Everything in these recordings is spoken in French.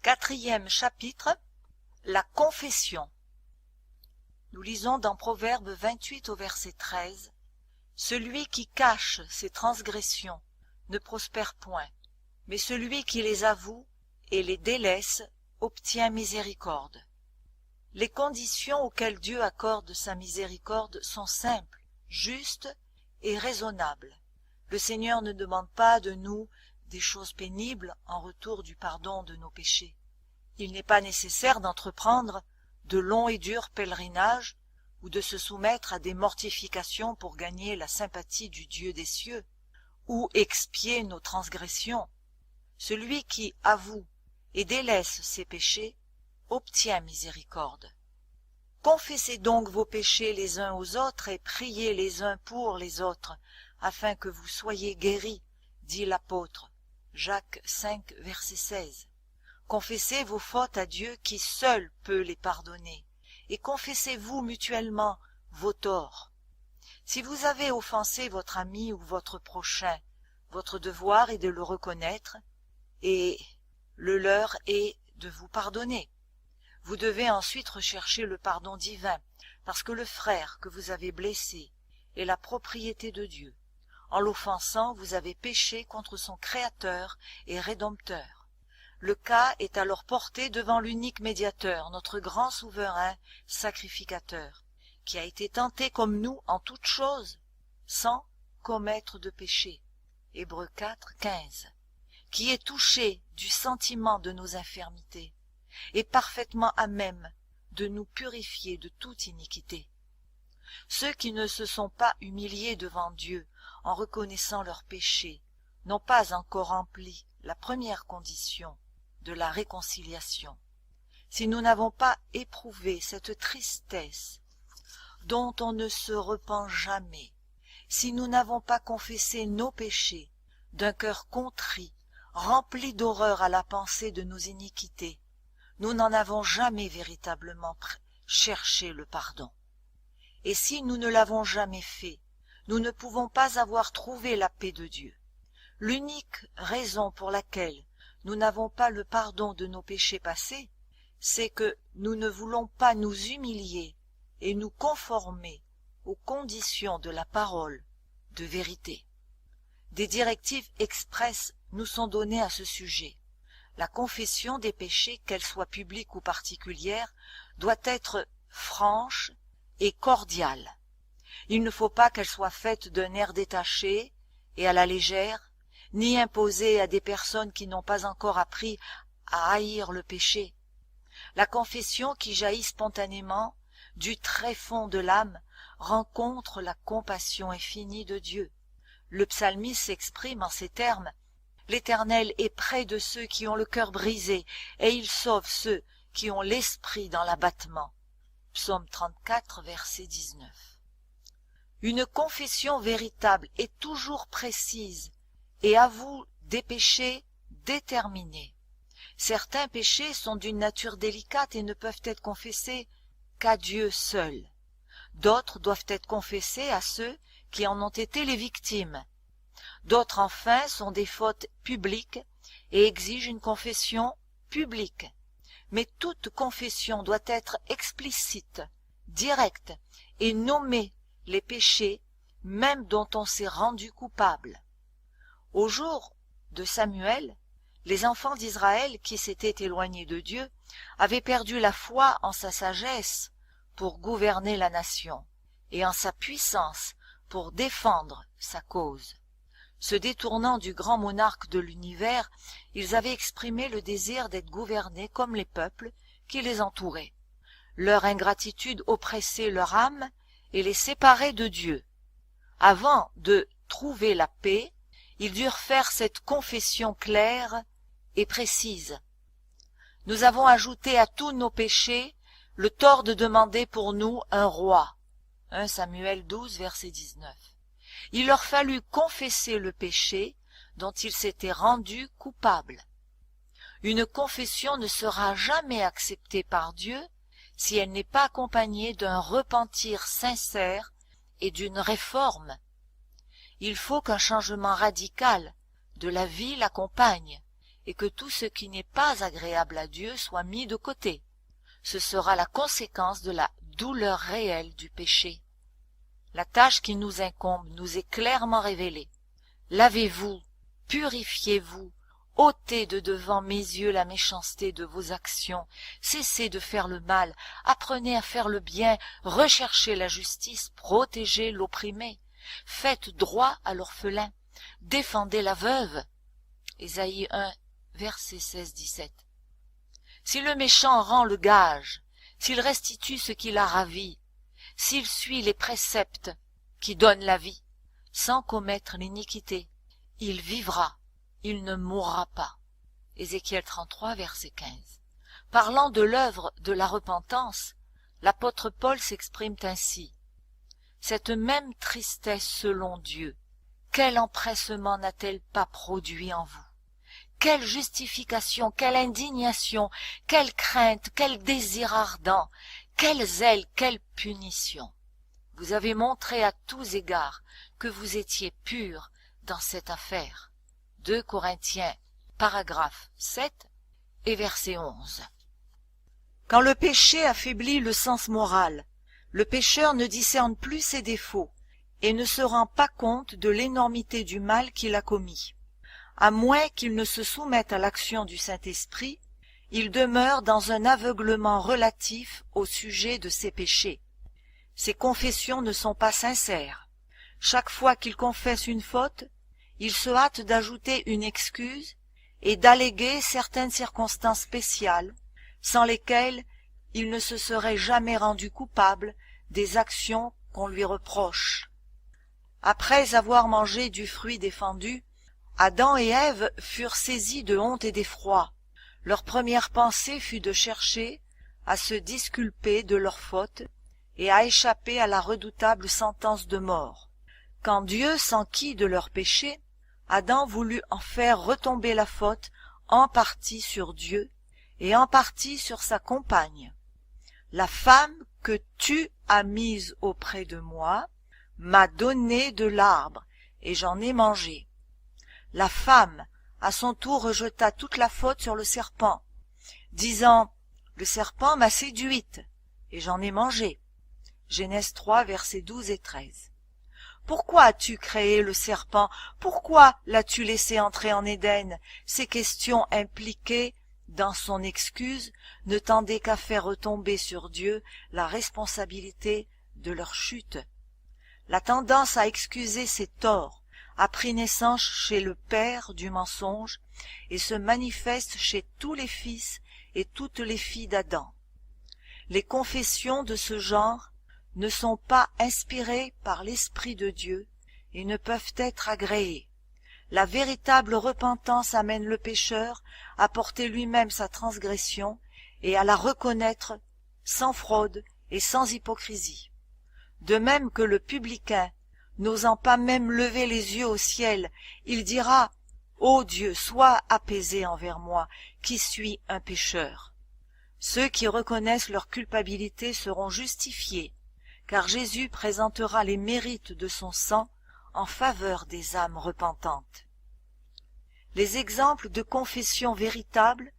Quatrième chapitre, la confession. Nous lisons dans Proverbe 28 au verset 13. « Celui qui cache ses transgressions ne prospère point, mais celui qui les avoue et les délaisse obtient miséricorde. » Les conditions auxquelles Dieu accorde sa miséricorde sont simples, justes et raisonnables. Le Seigneur ne demande pas de nous des choses pénibles en retour du pardon de nos péchés. Il n'est pas nécessaire d'entreprendre de longs et durs pèlerinages ou de se soumettre à des mortifications pour gagner la sympathie du Dieu des cieux ou expier nos transgressions. Celui qui avoue et délaisse ses péchés obtient miséricorde. Confessez donc vos péchés les uns aux autres et priez les uns pour les autres, afin que vous soyez guéris, dit l'apôtre. Jacques 5, verset 16. Confessez vos fautes à Dieu qui seul peut les pardonner, et confessez-vous mutuellement vos torts. Si vous avez offensé votre ami ou votre prochain, votre devoir est de le reconnaître, et le leur est de vous pardonner. Vous devez ensuite rechercher le pardon divin, parce que le frère que vous avez blessé est la propriété de Dieu. En l'offensant, vous avez péché contre son Créateur et Rédempteur. Le cas est alors porté devant l'unique médiateur, notre grand souverain sacrificateur, qui a été tenté comme nous en toutes choses, sans commettre de péché. Hébreux 4, 15. Qui est touché du sentiment de nos infirmités, et parfaitement à même de nous purifier de toute iniquité. Ceux qui ne se sont pas humiliés devant Dieu en reconnaissant leurs péchés n'ont pas encore rempli la première condition de la réconciliation. Si nous n'avons pas éprouvé cette tristesse dont on ne se repent jamais, si nous n'avons pas confessé nos péchés d'un cœur contrit, rempli d'horreur à la pensée de nos iniquités, nous n'en avons jamais véritablement cherché le pardon. Et si nous ne l'avons jamais fait, nous ne pouvons pas avoir trouvé la paix de Dieu. L'unique raison pour laquelle nous n'avons pas le pardon de nos péchés passés, c'est que nous ne voulons pas nous humilier et nous conformer aux conditions de la parole de vérité. Des directives expresses nous sont données à ce sujet. La confession des péchés, qu'elle soit publique ou particulière, doit être franche et cordiale. Il ne faut pas qu'elle soit faite d'un air détaché et à la légère, ni imposée à des personnes qui n'ont pas encore appris à haïr le péché. La confession qui jaillit spontanément du tréfond de l'âme rencontre la compassion infinie de Dieu. Le psalmiste s'exprime en ces termes: « L'Éternel est près de ceux qui ont le cœur brisé, et il sauve ceux qui ont l'esprit dans l'abattement. » Psaume 34, verset 19. Une confession véritable est toujours précise et avoue des péchés déterminés. Certains péchés sont d'une nature délicate et ne peuvent être confessés qu'à Dieu seul. D'autres doivent être confessés à ceux qui en ont été les victimes. D'autres enfin sont des fautes publiques et exigent une confession publique. Mais toute confession doit être explicite, directe et nommer les péchés même dont on s'est rendu coupable. Au jour de Samuel, les enfants d'Israël qui s'étaient éloignés de Dieu avaient perdu la foi en sa sagesse pour gouverner la nation et en sa puissance pour défendre sa cause. Se détournant du grand monarque de l'univers, ils avaient exprimé le désir d'être gouvernés comme les peuples qui les entouraient. Leur ingratitude oppressait leur âme et les séparait de Dieu. Avant de trouver la paix, ils durent faire cette confession claire et précise. Nous avons ajouté à tous nos péchés le tort de demander pour nous un roi. 1 Samuel 12, verset 19. Il leur fallut confesser le péché dont ils s'étaient rendus coupables. Une confession ne sera jamais acceptée par Dieu si elle n'est pas accompagnée d'un repentir sincère et d'une réforme. Il faut qu'un changement radical de la vie l'accompagne, et que tout ce qui n'est pas agréable à Dieu soit mis de côté. Ce sera la conséquence de la douleur réelle du péché. La tâche qui nous incombe nous est clairement révélée. Lavez-vous, purifiez-vous, ôtez de devant mes yeux la méchanceté de vos actions, cessez de faire le mal, apprenez à faire le bien, recherchez la justice, protégez l'opprimé, faites droit à l'orphelin, défendez la veuve. Ésaïe 1, versets 16-17. Si le méchant rend le gage, s'il restitue ce qu'il a ravi, s'il suit les préceptes qui donnent la vie, sans commettre l'iniquité, il vivra, il ne mourra pas. Ézéchiel 33, verset 15. Parlant de l'œuvre de la repentance, l'apôtre Paul s'exprime ainsi. Cette même tristesse selon Dieu, quel empressement n'a-t-elle pas produit en vous? Quelle justification, quelle indignation, quelle crainte, quel désir ardent, quel zèle, quelle punition! Vous avez montré à tous égards que vous étiez purs dans cette affaire. 2 Corinthiens, paragraphe 7 et verset 11. Quand le péché affaiblit le sens moral, le pécheur ne discerne plus ses défauts et ne se rend pas compte de l'énormité du mal qu'il a commis. À moins qu'il ne se soumette à l'action du Saint-Esprit, il demeure dans un aveuglement relatif au sujet de ses péchés. Ses confessions ne sont pas sincères. Chaque fois qu'il confesse une faute, il se hâte d'ajouter une excuse et d'alléguer certaines circonstances spéciales, sans lesquelles il ne se serait jamais rendu coupable des actions qu'on lui reproche. Après avoir mangé du fruit défendu, Adam et Ève furent saisis de honte et d'effroi. Leur première pensée fut de chercher à se disculper de leur faute et à échapper à la redoutable sentence de mort. Quand Dieu s'enquit de leur péché, Adam voulut en faire retomber la faute en partie sur Dieu et en partie sur sa compagne. La femme que tu as mise auprès de moi m'a donné de l'arbre et j'en ai mangé. La femme, à son tour, rejeta toute la faute sur le serpent, disant « Le serpent m'a séduite, et j'en ai mangé. » Genèse 3, versets 12 et 13. Pourquoi as-tu créé le serpent? Pourquoi l'as-tu laissé entrer en Éden? Ces questions impliquées dans son excuse ne tendaient qu'à faire retomber sur Dieu la responsabilité de leur chute. La tendance à excuser ses torts a pris naissance chez le père du mensonge et se manifeste chez tous les fils et toutes les filles d'Adam. Les confessions de ce genre ne sont pas inspirées par l'Esprit de Dieu et ne peuvent être agréées. La véritable repentance amène le pécheur à porter lui-même sa transgression et à la reconnaître sans fraude et sans hypocrisie. De même que le publicain, n'osant pas même lever les yeux au ciel, il dira « Ô Dieu, sois apaisé envers moi, qui suis un pécheur. » Ceux qui reconnaissent leur culpabilité seront justifiés, car Jésus présentera les mérites de son sang en faveur des âmes repentantes. Les exemples de confession véritable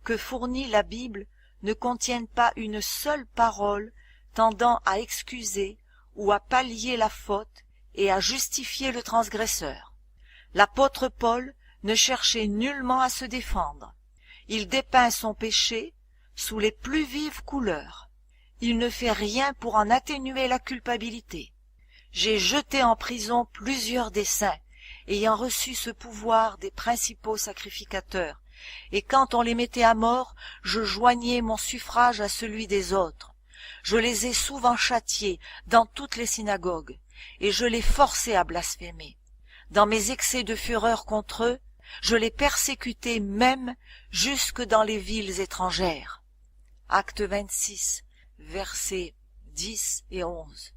que fournit la Bible ne contiennent pas une seule parole tendant à excuser ou à pallier la faute et à justifier le transgresseur. L'apôtre Paul ne cherchait nullement à se défendre. Il dépeint son péché sous les plus vives couleurs. Il ne fait rien pour en atténuer la culpabilité. J'ai jeté en prison plusieurs des saints, ayant reçu ce pouvoir des principaux sacrificateurs, et quand on les mettait à mort, je joignais mon suffrage à celui des autres. Je les ai souvent châtiés dans toutes les synagogues, et je les forçais à blasphémer. Dans mes excès de fureur contre eux, je les persécutais même jusque dans les villes étrangères. Acte 26, versets 10 et 11.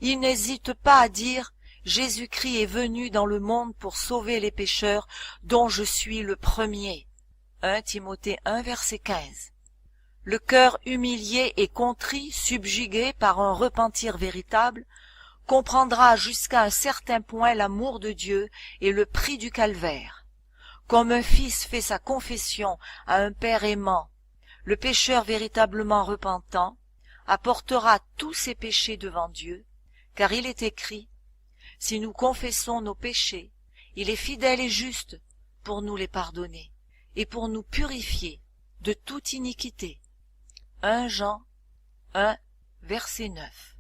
Il n'hésite pas à dire « Jésus-Christ est venu dans le monde pour sauver les pécheurs, dont je suis le premier. » 1 Timothée 1, verset 15. Le cœur humilié et contrit, subjugué par un repentir véritable, comprendra jusqu'à un certain point l'amour de Dieu et le prix du calvaire. Comme un fils fait sa confession à un père aimant, le pécheur véritablement repentant apportera tous ses péchés devant Dieu, car il est écrit: si nous confessons nos péchés, il est fidèle et juste pour nous les pardonner et pour nous purifier de toute iniquité. 1 Jean 1, verset 9.